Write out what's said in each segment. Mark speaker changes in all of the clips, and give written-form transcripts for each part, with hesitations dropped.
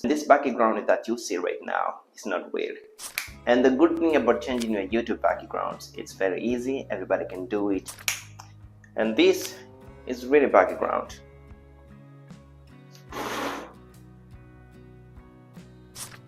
Speaker 1: This background that you see right now is not real. And the good thing about changing your YouTube backgrounds, it's very easy, everybody can do it. And this is really background.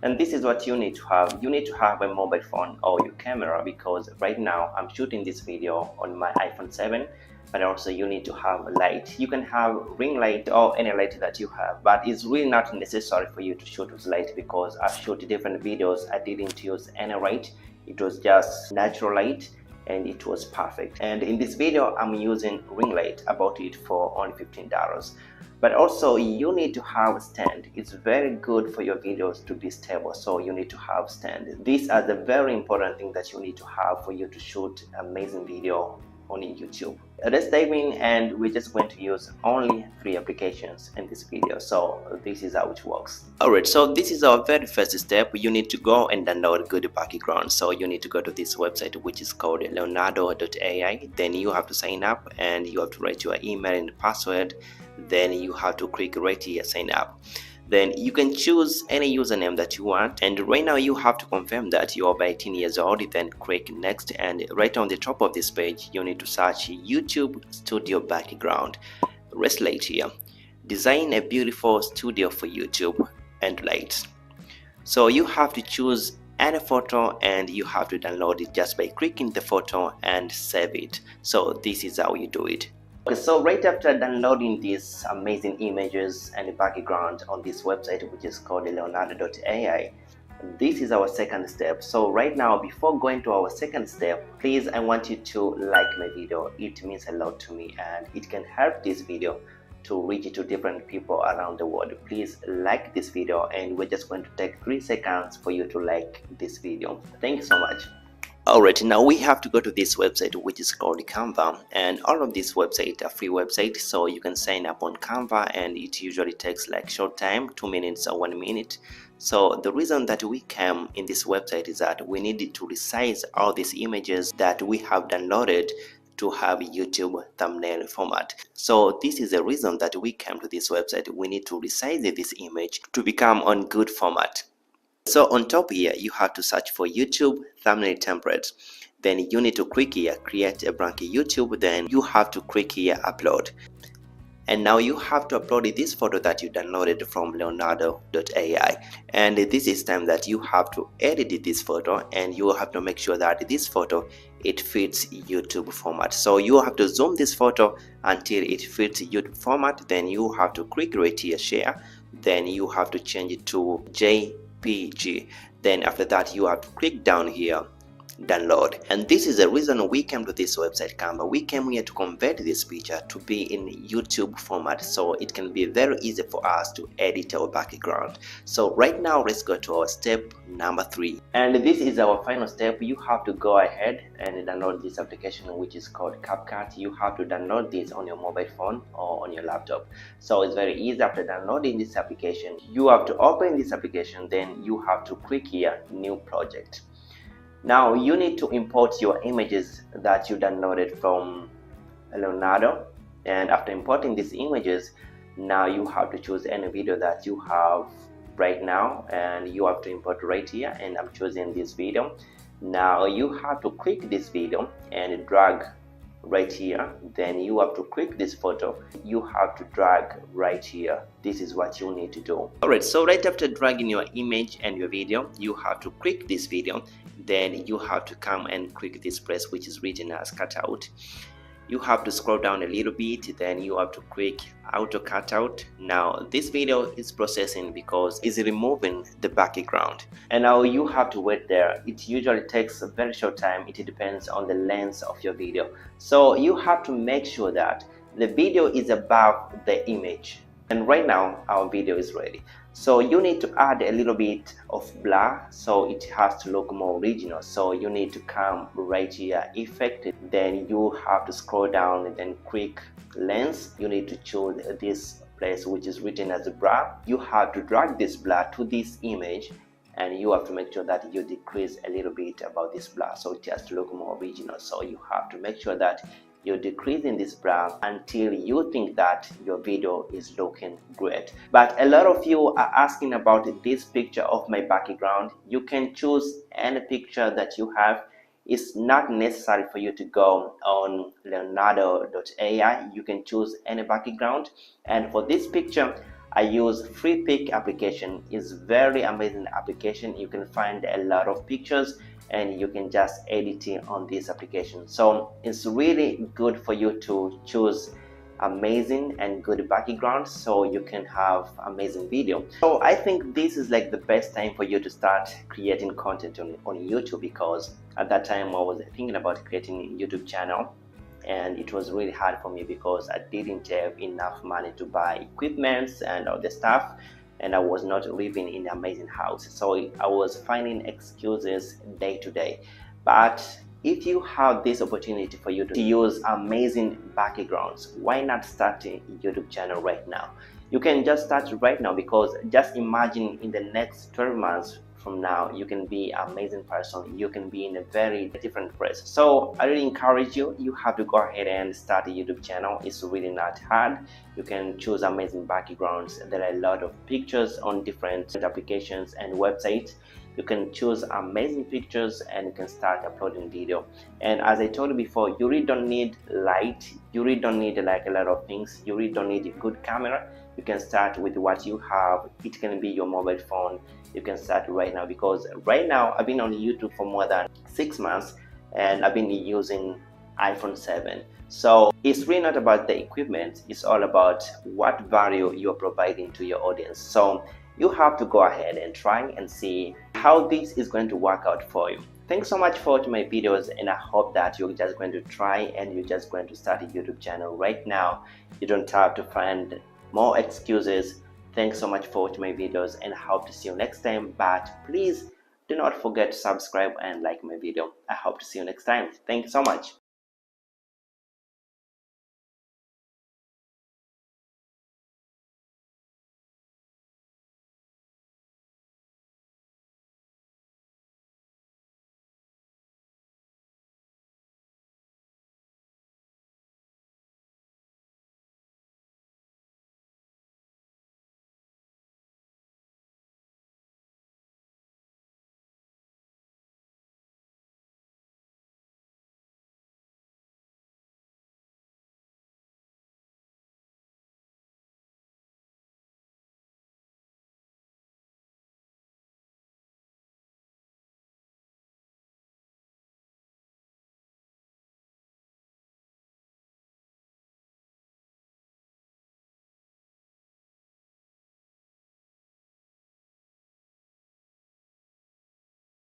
Speaker 1: And this is what you need to have. You need to have a mobile phone or your camera, because right now I'm shooting this video on my iPhone 7, but also you need to have a light. You can have ring light or any light that you have, but it's really not necessary for you to shoot with light, because I've shot different videos, I didn't use any light. It was just natural light and it was perfect. And in this video I'm using ring light. I bought it for only $15. But also you need to have a stand. It's very good for your videos to be stable, so you need to have stand. These are the very important things that you need to have for you to shoot amazing video on YouTube. Let's dive in, and we're just going to use only 3 applications in this video. So this is how it works. Alright, so this is our very first step. You need to go and download good background. So you need to go to this website, which is called leonardo.ai. Then you have to sign up and you have to write your email and password. Then you have to click right here, sign up. Then you can choose any username that you want, and right now you have to confirm that you are 18 years old. Then click next, and right on the top of this page you need to search YouTube Studio Background. Rest right here, design a beautiful studio for YouTube and lights. So you have to choose any photo and you have to download it just by clicking the photo and save it. So this is how you do it. Okay, so right after downloading these amazing images and background on this website, which is called leonardo.ai, this is our second step. So right now, before going to our second step, please, I want you to like my video. It means a lot to me and it can help this video to reach to different people around the world. Please like this video, and we're just going to take 3 seconds for you to like this video. Thank you so much. Alright, now we have to go to this website, which is called Canva, and all of these websites are free websites, so you can sign up on Canva, and it usually takes like short time, 2 minutes or 1 minute. So the reason that we came in this website is that we needed to resize all these images that we have downloaded to have YouTube thumbnail format. So this is the reason that we came to this website. We need to resize this image to become on good format. So on top here, you have to search for YouTube thumbnail template. Then you need to click here, create a blank YouTube. Then you have to click here, upload. And now you have to upload this photo that you downloaded from leonardo.ai. And this is time that you have to edit this photo, and you have to make sure that this photo, it fits YouTube format. So you have to zoom this photo until it fits YouTube format. Then you have to click right here, share. Then you have to change it to JPG. Then after that you have to click down here, download. And this is the reason we came to this website, Canva. We came here to convert this picture to be in YouTube format, so it can be very easy for us to edit our background. So right now let's go to our step number 3, and this is our final step. You have to go ahead and download this application, which is called CapCut. You have to download this on your mobile phone or on your laptop. So it's very easy. After downloading this application, you have to open this application. Then you have to click here, new project. Now you need to import your images that you downloaded from Leonardo, and after importing these images, now you have to choose any video that you have right now, and you have to import right here, and I'm choosing this video. Now you have to click this video and drag right here. Then you have to click this photo, you have to drag right here. This is what you need to do. Alright, so right after dragging your image and your video, you have to click this video. Then you have to come and click this place which is written as cutout. You have to scroll down a little bit, then you have to click auto cutout. Now this video is processing because it's removing the background, and now you have to wait there. It usually takes a very short time. It depends on the length of your video, so you have to make sure that the video is above the image. And right now our video is ready, so you need to add a little bit of blur so it has to look more original. So you need to come right here, effect, then you have to scroll down and then click lens. You need to choose this place which is written as a blur. You have to drag this blur to this image, and you have to make sure that you decrease a little bit about this blur so it has to look more original. So you have to make sure that you're decreasing this blur until you think that your video is looking great. But a lot of you are asking about this picture of my background. You can choose any picture that you have. It's not necessary for you to go on Leonardo.ai. You can choose any background, and for this picture I use FreePic application. It's very amazing application. You can find a lot of pictures and you can just edit it on this application. So it's really good for you to choose amazing and good background so you can have amazing video. So I think this is like the best time for you to start creating content on YouTube, because at that time I was thinking about creating a YouTube channel, and it was really hard for me because I didn't have enough money to buy equipments and all the stuff, and I was not living in an amazing house, so I was finding excuses day to day. But if you have this opportunity for you to use amazing backgrounds, why not start a YouTube channel right now? You can just start right now, because just imagine in the next 12 months from now you can be an amazing person, you can be in a very different place. So I really encourage you, you have to go ahead and start a YouTube channel. It's really not hard. You can choose amazing backgrounds. There are a lot of pictures on different applications and websites. You can choose amazing pictures and you can start uploading video. And as I told you before, you really don't need light, you really don't need like a lot of things, you really don't need a good camera. You can start with what you have. It can be your mobile phone. You can start right now, because right now I've been on YouTube for more than 6 months and I've been using iPhone 7. So it's really not about the equipment, it's all about what value you're providing to your audience. So you have to go ahead and try and see how this is going to work out for you. Thanks so much for watching my videos, and I hope that you're just going to try and you're just going to start a YouTube channel right now. You don't have to find more excuses. Thanks so much for watching my videos, and I hope to see you next time. But please do not forget to subscribe and like my video. I hope to see you next time. Thank you so much.